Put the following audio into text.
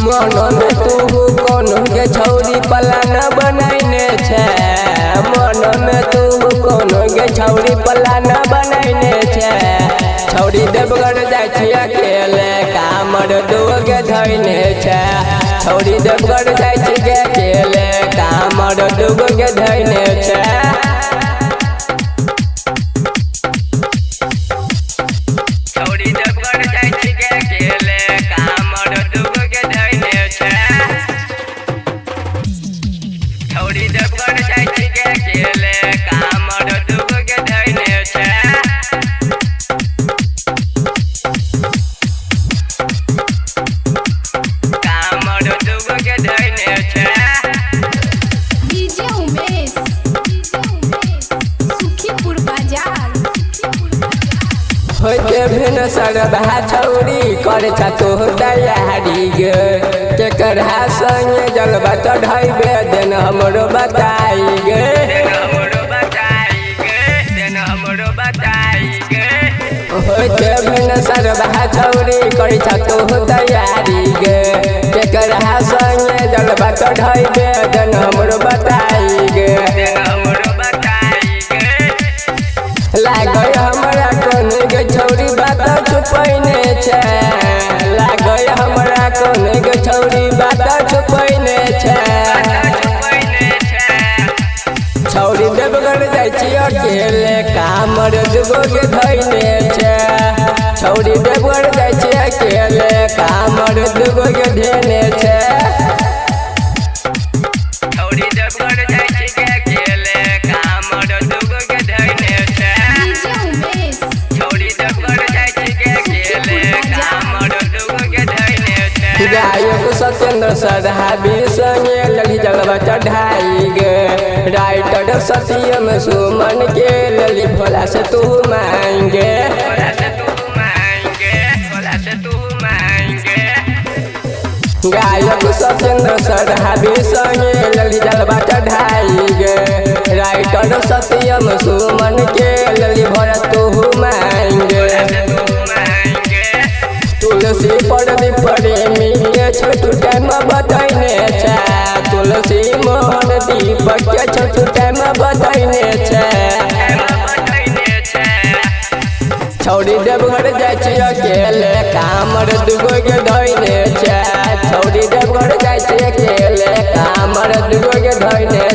मन में तू कौन के छौरी पलान बनैने छे। मन में तू कौन के छौरी पलान बनैने छे। छौरी देवगढ़ जाय छी अकेले कामर दुगो धैने छे। छौरी देवगढ़ जाय छी अकेले कामर दुगो धैने छे। होते भिन सरबा छौरी करे तो तैयारी गे केकरा संगे जलवा चढ़ाइबे देन हमरो बताई गे। होते भिन सरबा छौरी करे तो तैयारी गे केकरा संगे जलवा चढ़ाइबे देन हमरो बताई गे। लागय हमरा कोन के छौरी बात छुपैने छे। लागय हमरा कोन के छौरी बात छुपैने छे। छौरी देवगढ़ जाय छी अकेले कामर दुगो के धैने छे। छौरी देवगढ़ जाय छी अकेले कामर दुगो के धैने छे। गायक सत्येंद्र सराबी संगे लली जलवा चढ़ाई गे। राइटर सत्यम सुमन के लली भोला से तू मांगे। गायक सत्येंद्र सराबी संगे लली जलवा चढ़ाई गे। राइटर सत्यम सुमन के लली भोला तू मांगे। तुलसी पड़दी प्रेमी के छोटू टाइम बतैने छे। तुलसी मोहन दीपक के छोटू टाइम बतैने छे। छौरी देवगढ़ जाय छी अकेले कामर दुगो के धैने छे। छौरी देवगढ़ जाय छी अकेले कामर दुगो के धैने